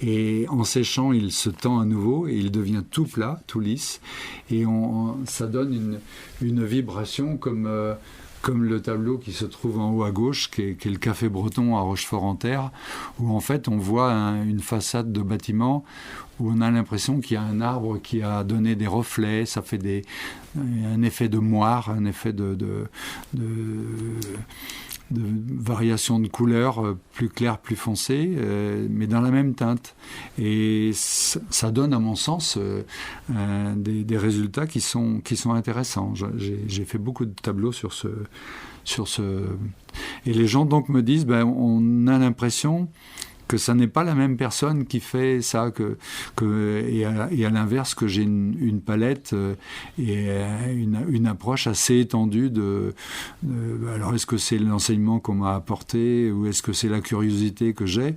Et en séchant, il se tend à nouveau et il devient tout plat, tout lisse. Et ça donne une vibration comme le tableau qui se trouve en haut à gauche, qui est le Café Breton à Rochefort-en-Terre, où en fait on voit une façade de bâtiment où on a l'impression qu'il y a un arbre qui a donné des reflets. Ça fait un effet de moire, un effet de variation de couleurs plus claires, plus foncées, mais dans la même teinte. Et ça donne, à mon sens, des résultats qui sont intéressants. J'ai fait beaucoup de tableaux sur ce... Et les gens donc me disent, on a l'impression que ça n'est pas la même personne qui fait ça, et à l'inverse, que j'ai une palette et une approche assez étendue alors est-ce que c'est l'enseignement qu'on m'a apporté ou est-ce que c'est la curiosité que j'ai?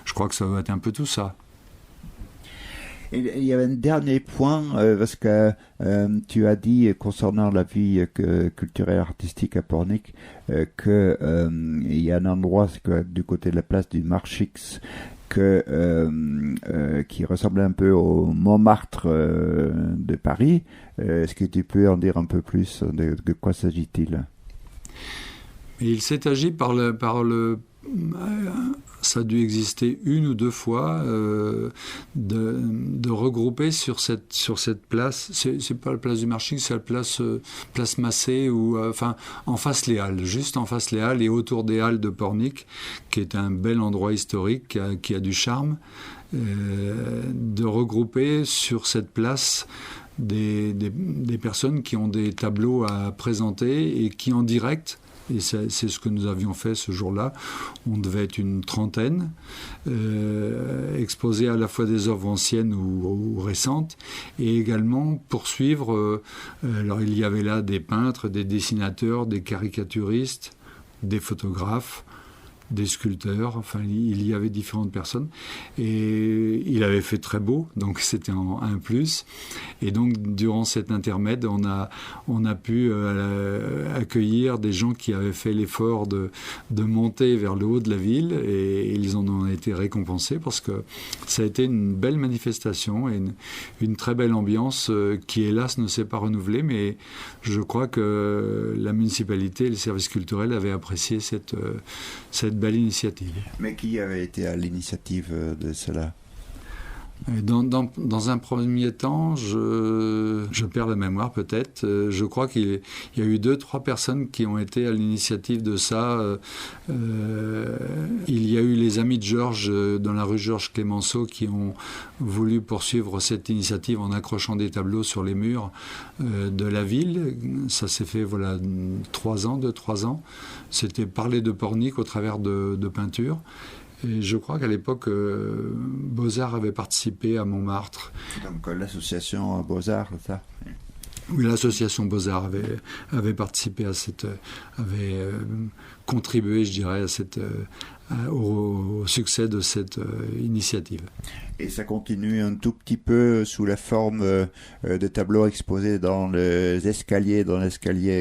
Je crois que ça va être un peu tout ça. Et il y avait un dernier point, parce que tu as dit concernant la vie culturelle et artistique à Pornic qu'il y a un endroit du côté de la place du Marchix qui ressemblait un peu au Montmartre de Paris. Est-ce que tu peux en dire un peu plus? De quoi s'agit-il? Il s'est agi par le ça a dû exister une ou deux fois de regrouper sur cette place. C'est pas la place du Marchix, c'est la place Massé ou enfin en face les Halles, juste en face les Halles et autour des Halles de Pornic, qui est un bel endroit historique qui a du charme. De regrouper sur cette place des personnes qui ont des tableaux à présenter et qui en direct. Et c'est ce que nous avions fait ce jour-là. On devait être une trentaine, exposer à la fois des œuvres anciennes ou récentes, et également poursuivre. Alors il y avait là des peintres, des dessinateurs, des caricaturistes, des photographes, des sculpteurs, enfin il y avait différentes personnes et il avait fait très beau, donc c'était un plus. Et donc durant cet intermède on a pu accueillir des gens qui avaient fait l'effort de monter vers le haut de la ville, et ils en ont été récompensés parce que ça a été une belle manifestation et une très belle ambiance qui hélas ne s'est pas renouvelée, mais je crois que la municipalité et le service culturel avaient apprécié cette belle initiative. Mais qui avait été à l'initiative de cela? Dans un premier temps, je perds la mémoire peut-être. Je crois qu'il y a eu 2-3 personnes qui ont été à l'initiative de ça. Il y a eu les Amis de Georges dans la rue Georges Clémenceau qui ont voulu poursuivre cette initiative en accrochant des tableaux sur les murs de la ville. Ça s'est fait 2-3 ans. C'était parler de Pornic au travers de peintures. Et je crois qu'à l'époque, Beaux-Arts avait participé à Montmartre. Donc l'association Beaux-Arts, c'est ça? Oui, l'association Beaux-Arts avait participé à avait contribué, je dirais, au succès de cette initiative. Et ça continue un tout petit peu sous la forme de tableaux exposés dans l'escalier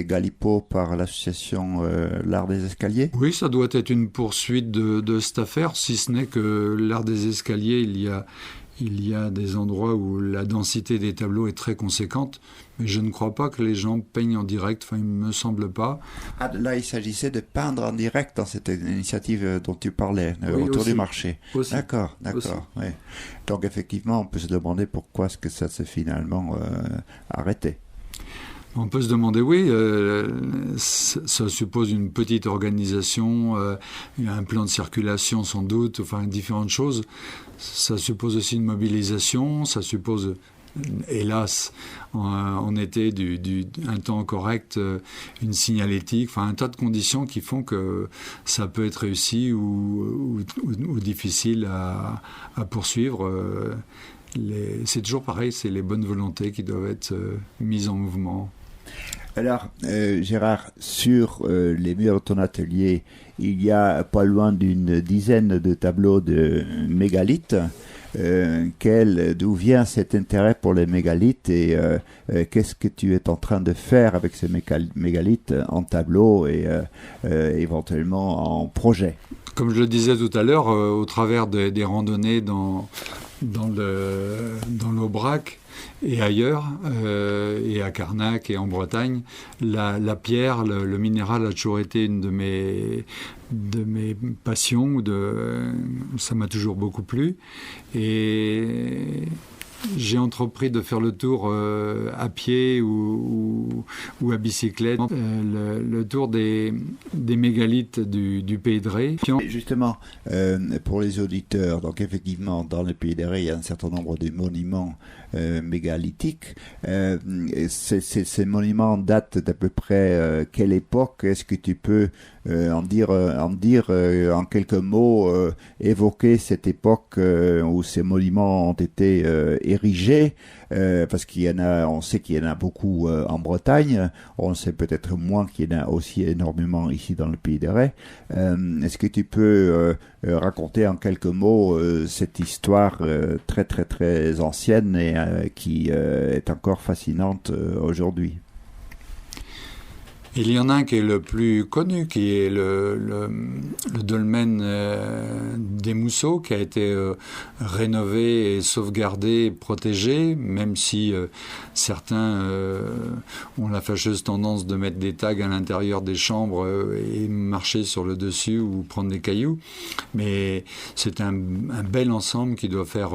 Galipeau par l'association L'Art des Escaliers? Oui, ça doit être une poursuite de cette affaire, si ce n'est que l'Art des Escaliers, il y a des endroits où la densité des tableaux est très conséquente, mais je ne crois pas que les gens peignent en direct, enfin il ne me semble pas. Ah, là il s'agissait de peindre en direct dans cette initiative dont tu parlais, oui, autour aussi, du marché. Aussi. D'accord. Oui. Donc effectivement on peut se demander pourquoi est-ce que ça s'est finalement arrêté. On peut se demander, oui, ça suppose une petite organisation, un plan de circulation sans doute, enfin différentes choses. Ça suppose aussi une mobilisation, ça suppose, hélas, en été, un temps correct, une signalétique, enfin un tas de conditions qui font que ça peut être réussi ou difficile à poursuivre. C'est toujours pareil, c'est les bonnes volontés qui doivent être mises en mouvement. Alors, Gérard, sur les murs de ton atelier, il y a pas loin d'une dizaine de tableaux de mégalithes. D'où vient cet intérêt pour les mégalithes et qu'est-ce que tu es en train de faire avec ces mégalithes en tableau et éventuellement en projet? Comme je le disais tout à l'heure, au travers des randonnées dans l'Aubrac, et ailleurs, et à Carnac et en Bretagne, la pierre, le minéral a toujours été une de mes passions, ça m'a toujours beaucoup plu. Et j'ai entrepris de faire le tour à pied ou à bicyclette, le tour des mégalithes du Pays de Ré. Justement, pour les auditeurs, donc effectivement, dans le Pays de Ré, il y a un certain nombre de monuments mégalithiques. Ces monuments datent d'à peu près quelle époque? Est-ce que tu peux en dire en quelques mots, évoquer cette époque où ces monuments ont été érigés corriger, parce qu'il y en a, on sait qu'il y en a beaucoup en Bretagne, on sait peut-être moins qu'il y en a aussi énormément ici dans le Pays de Ré. Est-ce que tu peux raconter en quelques mots cette histoire très très très ancienne et qui est encore fascinante aujourd'hui? Il y en a un qui est le plus connu, qui est le dolmen des Mousseaux, qui a été rénové et sauvegardé, protégé, même si certains ont la fâcheuse tendance de mettre des tags à l'intérieur des chambres et marcher sur le dessus ou prendre des cailloux. Mais c'est un bel ensemble qui doit faire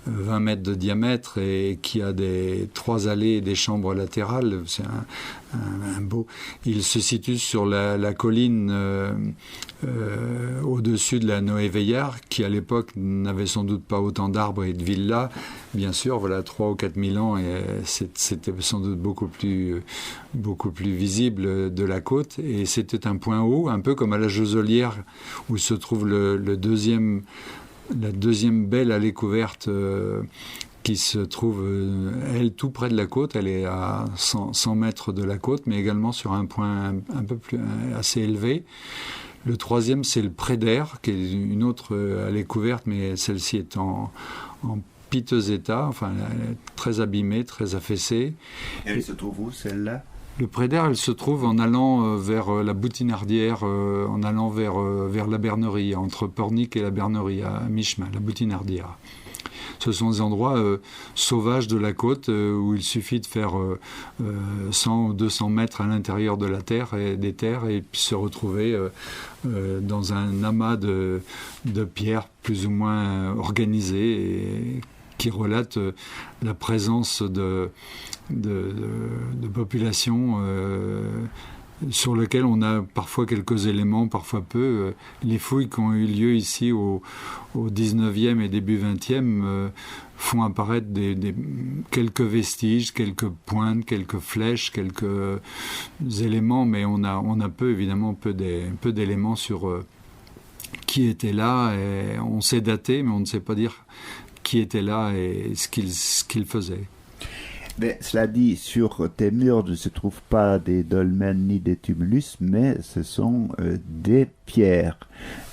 20 mètres de diamètre et qui a 3 allées et des chambres latérales. C'est un beau. Il se situe sur la colline au-dessus de la Noé-Veillard, qui à l'époque n'avait sans doute pas autant d'arbres et de villas. Bien sûr, voilà, 3 ou 4 000 ans, et c'était sans doute beaucoup plus visible de la côte. Et c'était un point haut, un peu comme à la Joselière, où se trouve la deuxième belle allée couverte qui se trouve, elle, tout près de la côte. Elle est à 100 mètres de la côte, mais également sur un point un peu plus assez élevé. Le troisième, c'est le Prédère, qui est une autre allée couverte, mais celle-ci est en piteux état, enfin, elle est très abîmée, très affaissée. Et elle se trouve où, celle-là ? Le Prédère, elle se trouve en allant vers la Boutinardière, en allant vers la Bernerie, entre Pornic et la Bernerie, à mi-chemin, la Boutinardière. Ce sont des endroits sauvages de la côte où il suffit de faire 100 ou 200 mètres à l'intérieur de la terre et des terres et puis se retrouver dans un amas de pierres plus ou moins organisées et qui relatent la présence de populations sur lequel on a parfois quelques éléments, parfois peu. Les fouilles qui ont eu lieu ici au 19e et début 20e font apparaître quelques vestiges, quelques pointes, quelques flèches, quelques éléments, mais on a peu d'éléments sur qui était là. Et on sait dater, mais on ne sait pas dire qui était là et ce qu'il faisait. Mais cela dit, sur tes murs ne se trouvent pas des dolmens ni des tumulus, mais ce sont des pierres,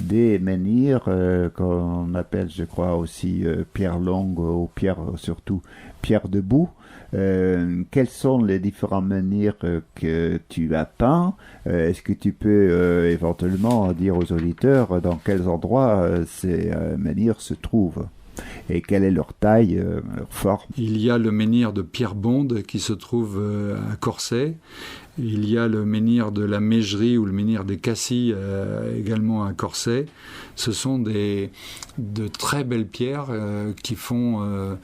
des menhirs qu'on appelle, je crois, aussi pierres longues ou surtout pierres debout. Quels sont les différents menhirs que tu as peints? Est-ce que tu peux éventuellement dire aux auditeurs dans quels endroits ces menhirs se trouvent? Et quelle est leur taille, leur forme? Il y a le menhir de Pierre Bonde qui se trouve à Corsay. Il y a le menhir de la Mégerie ou le menhir des Cassis également à Corsay. Ce sont de très belles pierres qui font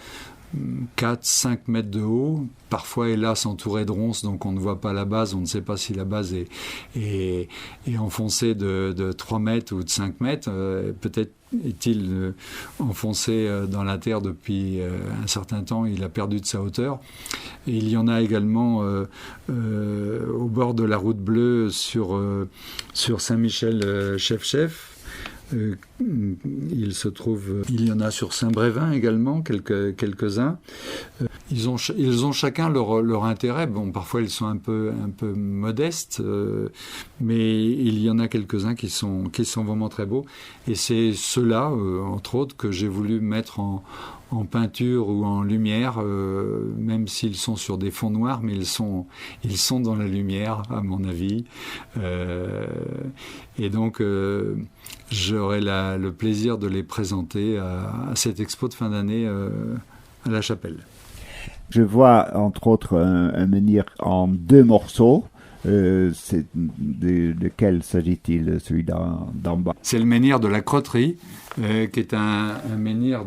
4-5 mètres de haut, parfois hélas entouré de ronces, donc on ne voit pas la base, on ne sait pas si la base est enfoncée de 3 mètres ou de 5 mètres, peut-être est-il enfoncé dans la terre depuis un certain temps, il a perdu de sa hauteur. Et il y en a également au bord de la route bleue sur Saint-Michel-Chef-Chef. Il y en a sur Saint-Brévin également, quelques-uns. Ils ont chacun leur intérêt. Bon, parfois ils sont un peu modestes, mais il y en a quelques-uns qui sont vraiment très beaux. Et c'est ceux-là, entre autres, que j'ai voulu mettre en peinture ou en lumière, même s'ils sont sur des fonds noirs, mais ils sont dans la lumière, à mon avis. Et donc, j'aurai le plaisir de les présenter à cette expo de fin d'année à la Chapelle. Je vois, entre autres, un menhir en 2 morceaux. C'est de quel s'agit-il, celui d'en bas? C'est le menhir de la Crotterie, qui est un menhir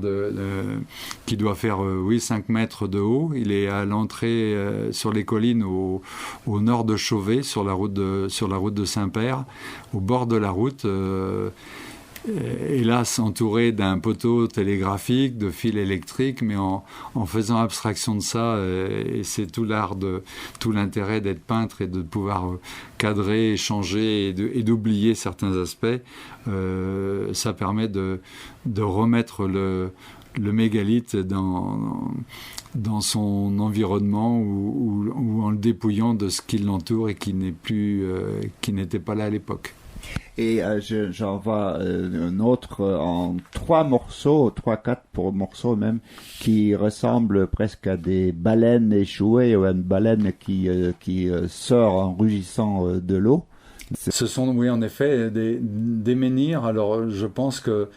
qui doit faire 5 mètres de haut. Il est à l'entrée sur les collines au nord de Chauvet, sur la route de Saint-Père, au bord de la route. Hélas entouré d'un poteau télégraphique, de fils électriques, mais en faisant abstraction de ça, et c'est tout l'intérêt d'être peintre et de pouvoir cadrer, changer et d'oublier certains aspects, ça permet de remettre le mégalithe dans son environnement ou en le dépouillant de ce qui l'entoure et qui n'était pas là à l'époque. Et j'en vois un autre en 4 morceaux même, qui ressemblent presque à des baleines échouées ou à une baleine qui sort en rugissant de l'eau. Ce sont, oui, en effet, des menhirs. Alors, je pense que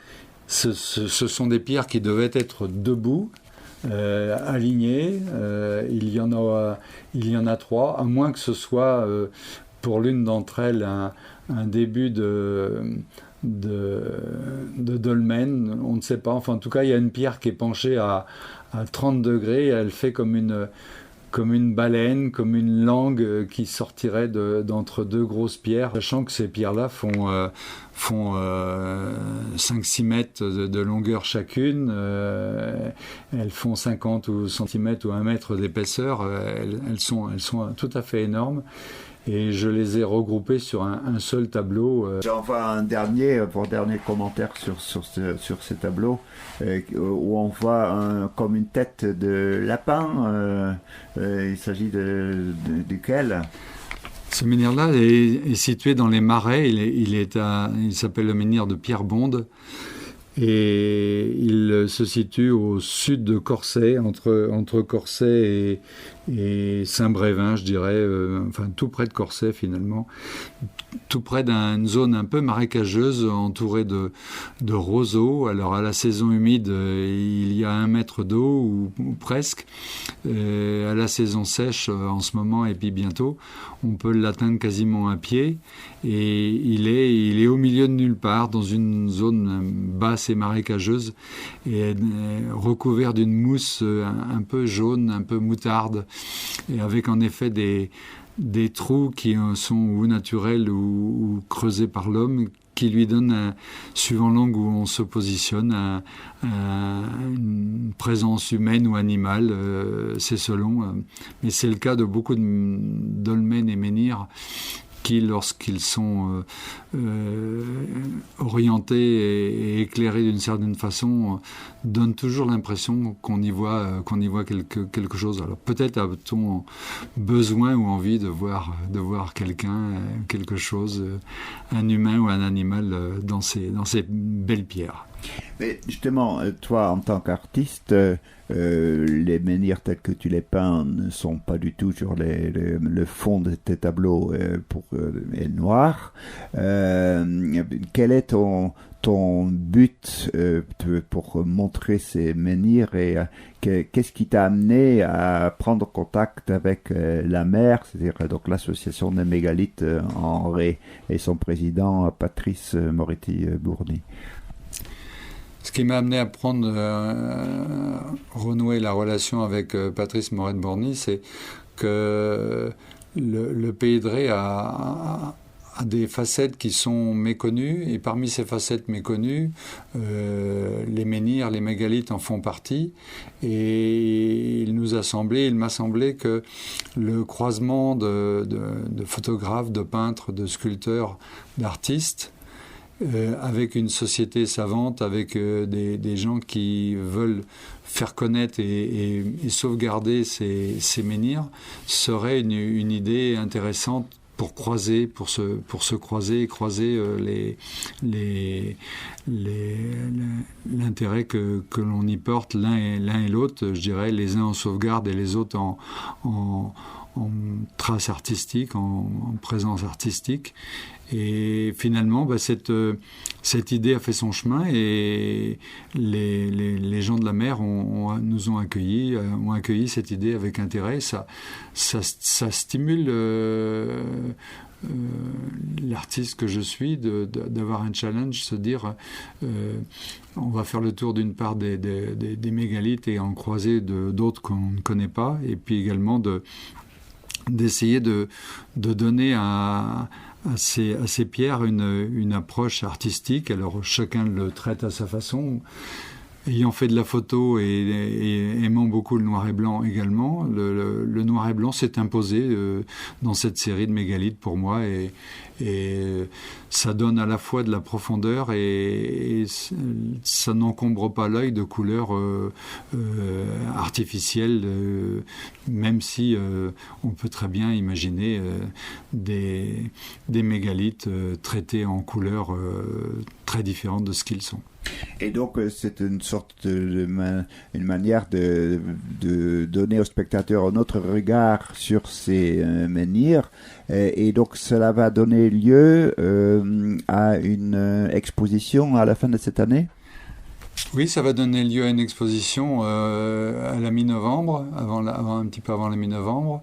ce sont des pierres qui devaient être debout, alignées. Il y en a 3, à moins que ce soit pour l'une d'entre elles un début de dolmen, on ne sait pas. Enfin, en tout cas, il y a une pierre qui est penchée à 30 degrés. Elle fait comme une baleine, comme une langue qui sortirait d'entre 2 grosses pierres, sachant que ces pierres-là font 5-6 mètres de longueur chacune, elles font 50 cm ou 1 mètre d'épaisseur, elles sont tout à fait énormes. Et je les ai regroupés sur un seul tableau. J'en vois un dernier commentaire sur ces tableaux, où on voit comme une tête de lapin. Il s'agit duquel ? Ce menhir-là est situé dans les Marais. Il s'appelle le menhir de Pierre Bonde. Et il se situe au sud de Corsay, entre Corsay et Saint-Brévin, je dirais, enfin tout près de Corsay finalement, tout près d'une zone un peu marécageuse entourée de roseaux. Alors à la saison humide, il y a 1 mètre d'eau ou presque. À la saison sèche, en ce moment et puis bientôt, on peut l'atteindre quasiment à pied. Et il est au milieu de nulle part, dans une zone basse et marécageuse, et recouvert d'une mousse un peu jaune, un peu moutarde, et avec en effet des trous qui sont ou naturels ou creusés par l'homme, qui lui donnent, suivant l'angle où on se positionne, une présence humaine ou animale, c'est selon. Mais c'est le cas de beaucoup de dolmens et menhirs qui, lorsqu'ils sont orientés et éclairés d'une certaine façon, donnent toujours l'impression qu'on y voit quelque chose. Alors peut-être a-t-on besoin ou envie de voir quelqu'un, quelque chose, un humain ou un animal dans ces belles pierres. Mais justement, toi, en tant qu'artiste, les menhirs tels que tu les peins ne sont pas du tout sur le fond de tes tableaux est noir. Quel est ton but pour montrer ces menhirs et qu'est-ce qui t'a amené à prendre contact avec la mer, c'est-à-dire donc l'association des mégalithes en Ré et son président Patrice Moretti-Bourny? Ce qui m'a amené à renouer la relation avec Patrice Moretti-Bourny, c'est que le Pays de Ré a des facettes qui sont méconnues, et parmi ces facettes méconnues, les menhirs, les mégalithes en font partie, et il m'a semblé que le croisement de photographes, de peintres, de sculpteurs, d'artistes, avec une société savante, avec des gens qui veulent faire connaître et sauvegarder ces menhirs, serait une idée intéressante pour se croiser et croiser l'intérêt que l'on y porte l'un et l'autre, je dirais, les uns en sauvegarde et les autres en trace artistique, en présence artistique. Et finalement, cette idée a fait son chemin, et les gens de la mer nous ont accueilli cette idée avec intérêt. Ça stimule l'artiste que je suis d'avoir un challenge, se dire on va faire le tour d'une part des mégalithes et en croiser d'autres qu'on ne connaît pas, et puis également d'essayer de donner à ces pierres une approche artistique. Alors chacun le traite à sa façon. ayant fait de la photo et aimant beaucoup le noir et blanc également, le noir et blanc s'est imposé dans cette série de mégalithes pour moi, et ça donne à la fois de la profondeur et ça n'encombre pas l'œil de couleurs artificielles, même si on peut très bien imaginer des mégalithes traités en couleurs très différentes de ce qu'ils sont. Et donc, c'est une sorte une manière de donner au spectateur un autre regard sur ces menhirs. Et donc, cela va donner lieu à une exposition à la fin de cette année? Oui, ça va donner lieu à une exposition à la mi-novembre, un petit peu avant la mi-novembre,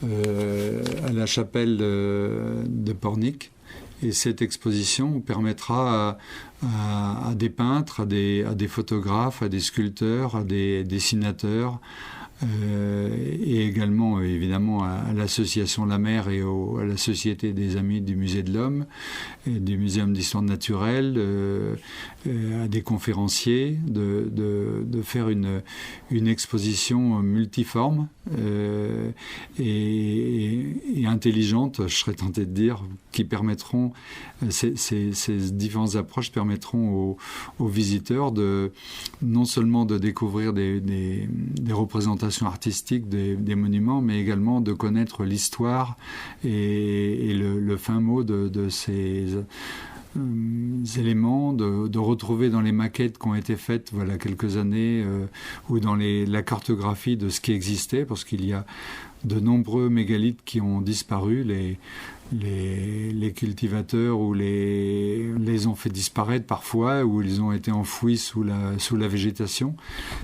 à la chapelle de Pornic. Et cette exposition permettra à des peintres, à des photographes, à des sculpteurs, à des dessinateurs, et également évidemment à l'association La Mer et à la Société des Amis du Musée de l'Homme et du Muséum d'Histoire Naturelle, à des conférenciers, de faire une exposition multiforme et intelligente, je serais tenté de dire, qui permettront, ces différentes approches permettront aux visiteurs non seulement de découvrir des représentations artistiques des monuments, mais également de connaître l'histoire et le fin mot de ces éléments, de retrouver dans les maquettes qui ont été faites voilà quelques années ou dans la cartographie de ce qui existait, parce qu'il y a de nombreux mégalithes qui ont disparu. Les cultivateurs ou les ont fait disparaître parfois, ou ils ont été enfouis sous la végétation.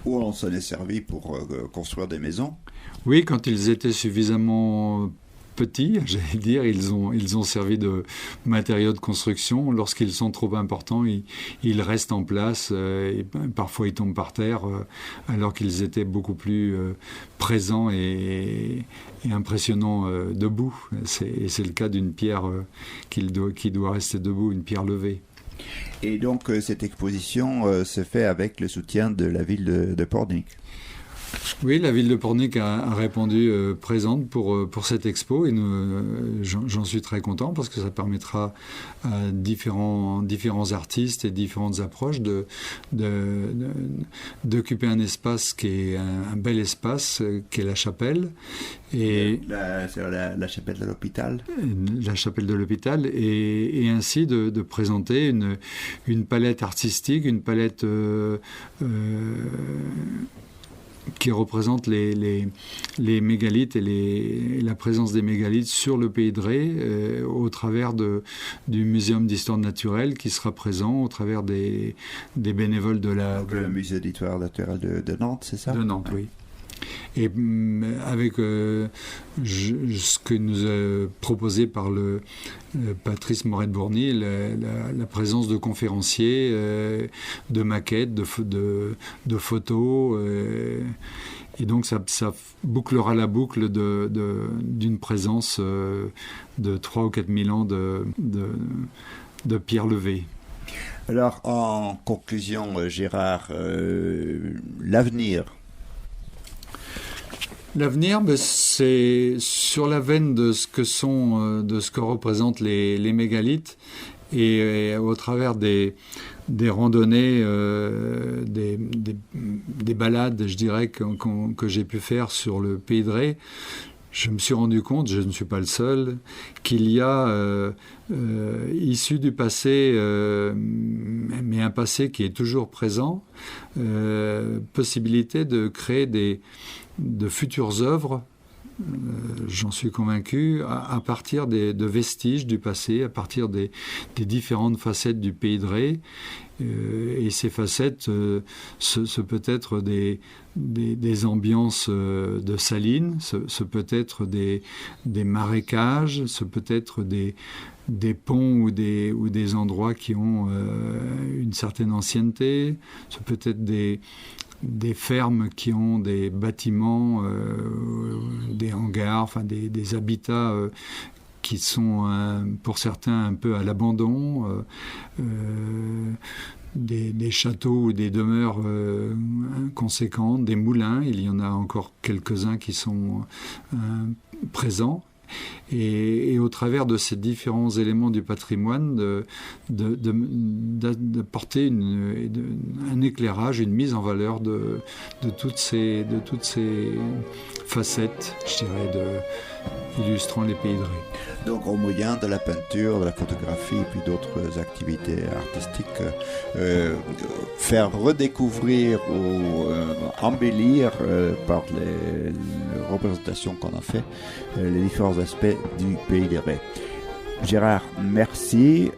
Ou on s'en est servi pour construire des maisons. Oui, quand ils étaient suffisamment petits, j'allais dire, ils ont servi de matériaux de construction. Lorsqu'ils sont trop importants, ils restent en place, et parfois ils tombent par terre, alors qu'ils étaient beaucoup plus présents et impressionnants debout. C'est le cas d'une pierre qui doit rester debout, une pierre levée. Et donc cette exposition se fait avec le soutien de la ville de Pornic. Oui, la ville de Pornic a répondu présente pour cette expo, et j'en suis très content, parce que ça permettra à différents artistes et différentes approches d'occuper un espace qui est un bel espace, qui est la chapelle. C'est la chapelle de l'hôpital. La chapelle de l'hôpital, et ainsi de présenter une palette artistique, une palette qui représente les mégalithes et la présence des mégalithes sur le pays de Ré, au travers du Muséum d'Histoire Naturelle, qui sera présent au travers des bénévoles le Musée d'Histoire Naturelle de Nantes, c'est ça? De Nantes, oui. Et avec ce que nous a proposé par le Patrice Moret-Bourny, la présence de conférenciers, de maquettes, de photos, et donc ça bouclera la boucle d'une présence de 3 ou 4 000 ans de pierre levée. Alors, en conclusion, Gérard, l'avenir. L'avenir, c'est sur la veine de ce que représentent les mégalithes, et au travers des randonnées, des balades, je dirais, que j'ai pu faire sur le pays de Ré. Je me suis rendu compte, je ne suis pas le seul, qu'il y a, issu du passé, mais un passé qui est toujours présent, possibilité de créer de futures œuvres, j'en suis convaincu, à partir de vestiges du passé, à partir des différentes facettes du pays de Ré. Et ces facettes, ce peut être des ambiances de salines, ce peut être des marécages, ce peut être des ponts ou des endroits qui ont une certaine ancienneté, ce peut être des fermes qui ont des bâtiments, des hangars, enfin des habitats qui sont pour certains un peu à l'abandon, des châteaux ou des demeures conséquentes, des moulins. Il y en a encore quelques-uns qui sont présents. Et au travers de ces différents éléments du patrimoine, de porter un éclairage, une mise en valeur de toutes ces facettes, je dirais, illustrant les pays de Ré. Donc au moyen de la peinture, de la photographie et puis d'autres activités artistiques, faire redécouvrir ou embellir par les représentations qu'on a fait les différents aspects du pays de Ré. Gérard, merci.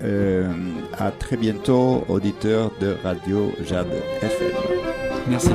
À très bientôt, auditeurs de Radio Jade FM. Merci.